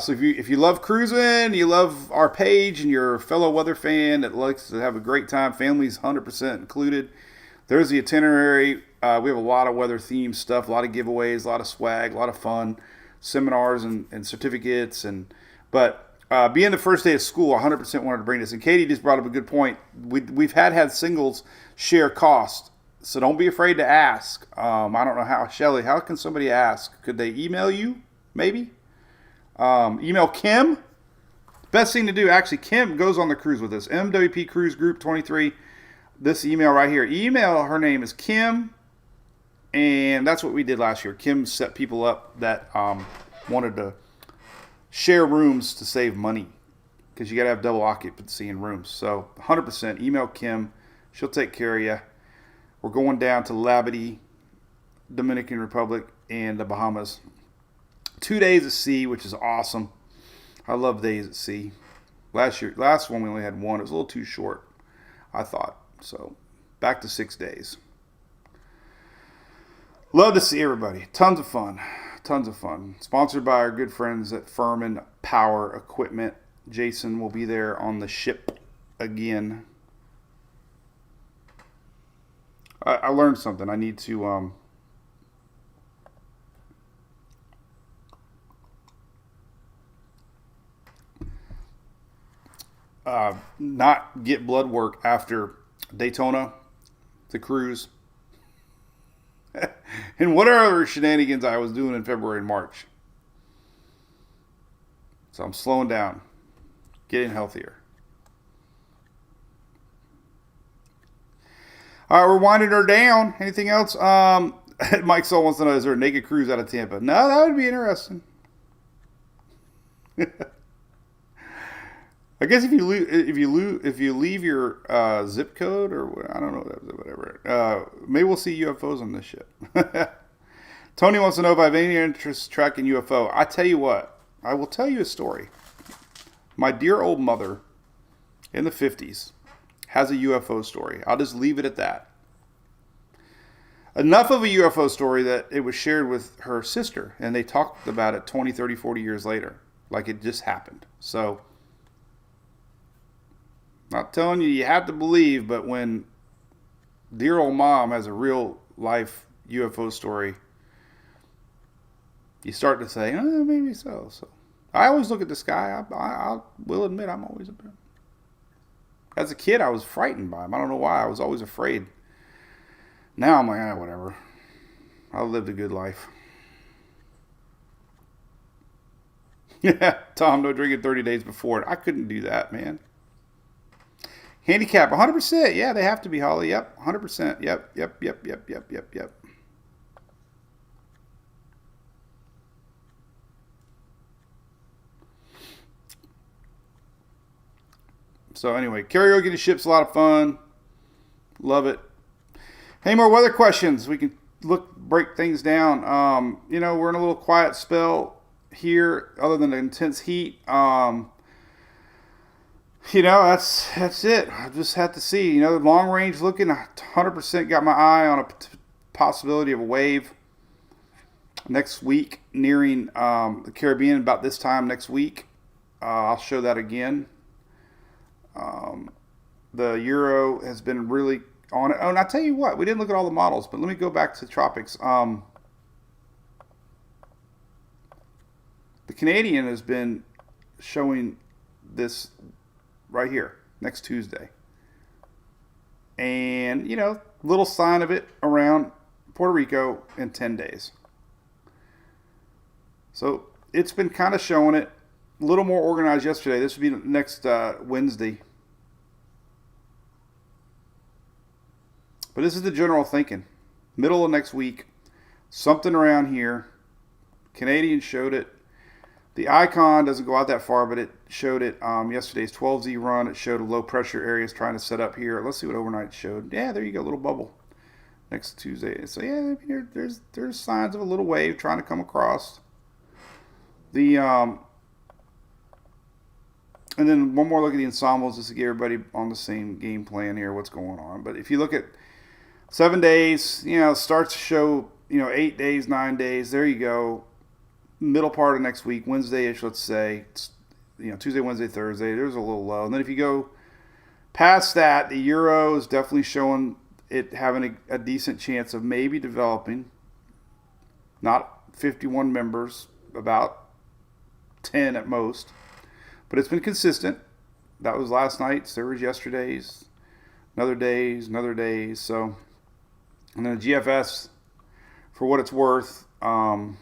So if you love cruising, you love our page, and you're a fellow weather fan that likes to have a great time, families 100% included, there's the itinerary. We have a lot of weather themed stuff, a lot of giveaways, a lot of swag, a lot of fun, seminars and certificates. But being the first day of school, 100% wanted to bring this. And Katie just brought up a good point. We've had singles share cost, so don't be afraid to ask. I don't know how, Shelley, how can somebody ask? Could they email you, maybe? Email Kim. Best thing to do, actually, Kim goes on the cruise with us. MWP Cruise Group 23. This email right here. Email, her name is Kim, and that's what we did last year. Kim set people up that wanted to share rooms to save money, because you got to have double occupancy in rooms. So 100% email Kim. She'll take care of you. We're going down to Labadee, Dominican Republic, and the Bahamas. 2 days at sea, which is awesome. I love days at sea. Last one we only had one. It was a little too short, I thought. So back to 6 days. Love to see everybody. Tons of fun. Tons of fun. Sponsored by our good friends at Furman Power Equipment. Jason will be there on the ship again. I learned something. I need to not get blood work after Daytona, the cruise, and whatever shenanigans I was doing in February and March. So I'm slowing down, getting healthier. All right, we're winding her down. Anything else? Mike Soul wants to know, is there a naked cruise out of Tampa? No, that would be interesting. I guess if you leave your zip code, or I don't know, whatever. Maybe we'll see UFOs on this ship. Tony wants to know if I have any interest tracking UFO. I tell you what, I will tell you a story. My dear old mother, in the 50s, has a UFO story. I'll just leave it at that. Enough of a UFO story that it was shared with her sister, and they talked about it 20, 30, 40 years later, like it just happened. So, not telling you have to believe, but when dear old mom has a real life UFO story, you start to say, oh, maybe so. So I always look at the sky. I will admit I'm always a bit. As a kid, I was frightened by them. I don't know why. I was always afraid. Now I'm like, whatever. I lived a good life. Yeah, Tom, no drinking 30 days before it. I couldn't do that, man. Handicap, 100%. Yeah, they have to be, Holly. Yep, 100%. Yep. So anyway, karaoke to ship's a lot of fun. Love it. Hey, more weather questions. We can break things down. We're in a little quiet spell here, other than the intense heat. That's it. I just have to see. Long range looking, 100% got my eye on a possibility of a wave next week, nearing the Caribbean about this time next week. I'll show that again. The Euro has been really on it. Oh, and I'll tell you what, we didn't look at all the models, but let me go back to tropics. The Canadian has been showing this right here next Tuesday. And, little sign of it around Puerto Rico in 10 days. So it's been kind of showing it. A little more organized yesterday. This would be next Wednesday. But this is the general thinking. Middle of next week. Something around here. Canadian showed it. The icon doesn't go out that far, but it showed it yesterday's 12Z run. It showed a low pressure areas trying to set up here. Let's see what overnight showed. Yeah, there you go, a little bubble next Tuesday. So yeah, there's signs of a little wave trying to come across. The and then one more look at the ensembles just to get everybody on the same game plan here. What's going on? But if you look at 7 days, starts to show 8 days, 9 days. There you go. Middle part of next week, Wednesday-ish, let's say, Tuesday, Wednesday, Thursday, there's a little low. And then if you go past that, the euro is definitely showing it having a decent chance of maybe developing. Not 51 members, about 10 at most. But it's been consistent. That was last night's, there was yesterday's, another days. So, and then the GFS, for what it's worth, kind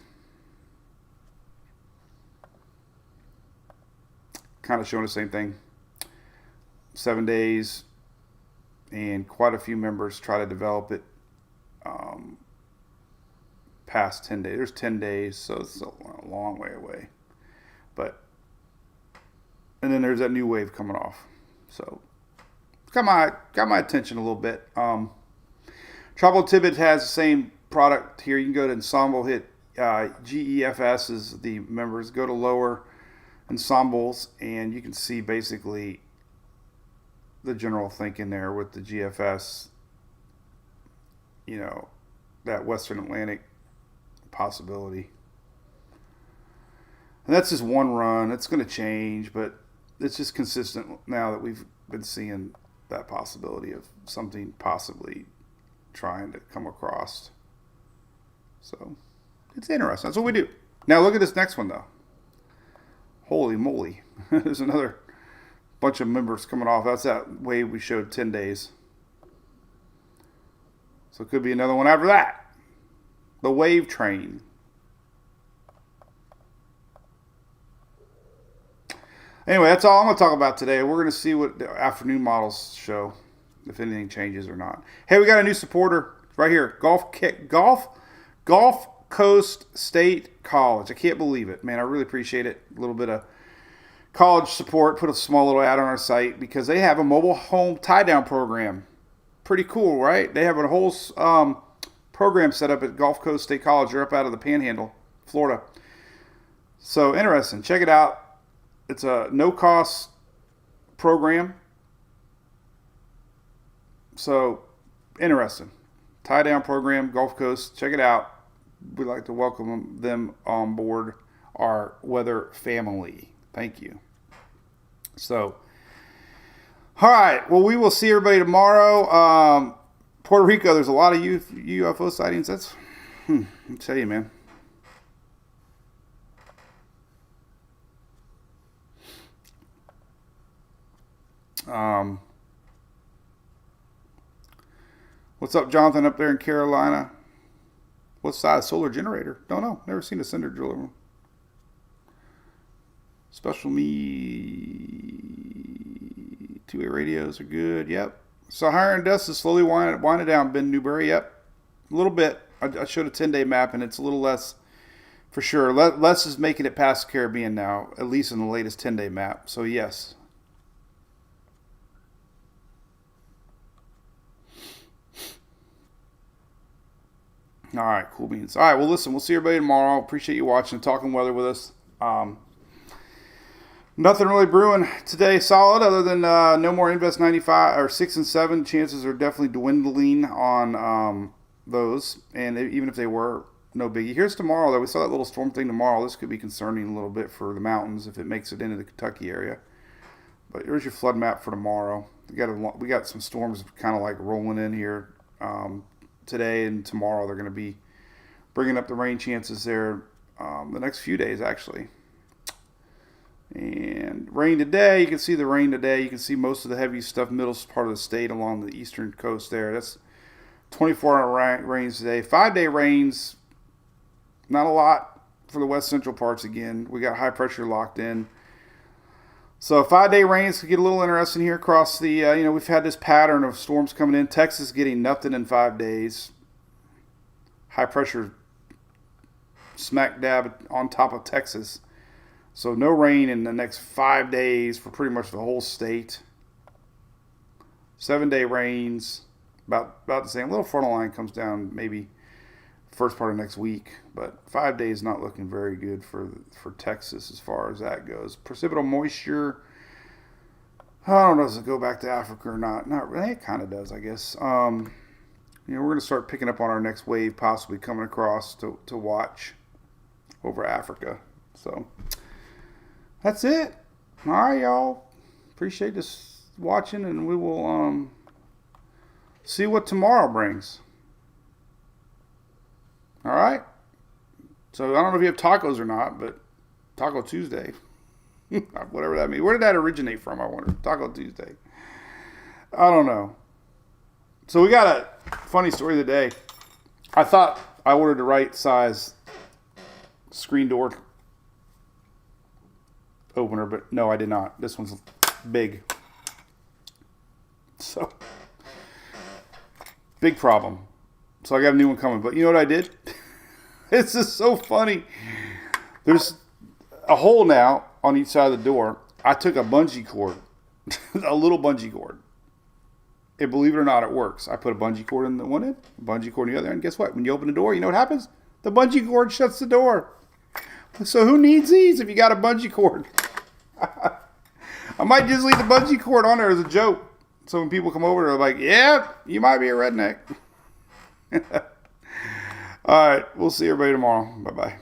of showing the same thing. 7 days, and quite a few members try to develop it past 10 days. There's 10 days, so it's a long way away. And then there's that new wave coming off. So it's got my attention a little bit. Tropical Tibet has the same product here. You can go to Ensemble, hit GEFS is the members. Go to lower ensembles, and you can see basically the general thinking there with the GFS, that Western Atlantic possibility. And that's just one run. It's going to change, but it's just consistent now that we've been seeing that possibility of something possibly trying to come across. So it's interesting. That's what we do. Now look at this next one, though. Holy moly. There's another bunch of members coming off. That's that wave we showed 10 days. So it could be another one after that. The wave train. Anyway, that's all I'm going to talk about today. We're going to see what the afternoon models show, if anything changes or not. Hey, we got a new supporter right here. Gulf Coast State College. I can't believe it, man. I really appreciate it. A little bit of college support. Put a small little ad on our site because they have a mobile home tie-down program. Pretty cool, right? They have a whole program set up at Gulf Coast State College. They're up out of the Panhandle, Florida. So interesting. Check it out. It's a no-cost program. So interesting. Tie-down program, Gulf Coast. Check it out. We'd like to welcome them on board our weather family. Thank you. So, all right. Well, we will see everybody tomorrow. Puerto Rico, there's a lot of UFO sightings. That's, I'll tell you, man. What's up, Jonathan, up there in Carolina? What size solar generator? Don't know. Never seen a cinder driller. Special me 2-way radios are good. Yep. Saharan dust is slowly winding down. Ben Newberry. Yep. A little bit. I showed a 10-day map, and it's a little less for sure. Less is making it past the Caribbean now, at least in the latest 10-day map. So, yes. All right, cool beans. All right, well, listen, we'll see everybody tomorrow. Appreciate you watching, talking weather with us. Nothing really brewing today solid other than no more Invest 95 or 6 and 7. Chances are definitely dwindling on those. And even if they were, no biggie. Here's tomorrow, though. We saw that little storm thing tomorrow. This could be concerning a little bit for the mountains if it makes it into the Kentucky area. But here's your flood map for tomorrow. We got some storms kind of like rolling in here. Today and tomorrow they're going to be bringing up the rain chances there the next few days, actually. And rain today. You can see the rain today. You can see most of the heavy stuff, middle part of the state along the eastern coast there. That's 24-hour rains today. 5-day rains, not a lot for the west central parts again. We got high pressure locked in. So 5-day rains could get a little interesting here across the, we've had this pattern of storms coming in. Texas getting nothing in 5 days. High pressure smack dab on top of Texas. So no rain in the next 5 days for pretty much the whole state. 7-day rains, about the same. A little frontal line comes down maybe first part of next week, but 5 days not looking very good for Texas as far as that goes. Precipitable moisture, I don't know, does it go back to Africa or not? Not really. It kind of does, I guess. We're going to start picking up on our next wave possibly coming across to watch over Africa. So that's it. All right, y'all. Appreciate this watching, and we will see what tomorrow brings. All right. So I don't know if you have tacos or not, but Taco Tuesday, whatever that means. Where did that originate from? I wonder. Taco Tuesday. I don't know. So we got a funny story of the day. I thought I ordered the right size screen door opener, but no, I did not. This one's big. So, big problem. So I got a new one coming. But you know what I did? It's just so funny. There's a hole now on each side of the door. I took a bungee cord, a little bungee cord. And believe it or not, it works. I put a bungee cord in the one end, a bungee cord in the other end. Guess what? When you open the door, you know what happens? The bungee cord shuts the door. So who needs these if you got a bungee cord? I might just leave the bungee cord on there as a joke. So when people come over, they're like, yeah, you might be a redneck. All right. We'll see everybody tomorrow. Bye-bye.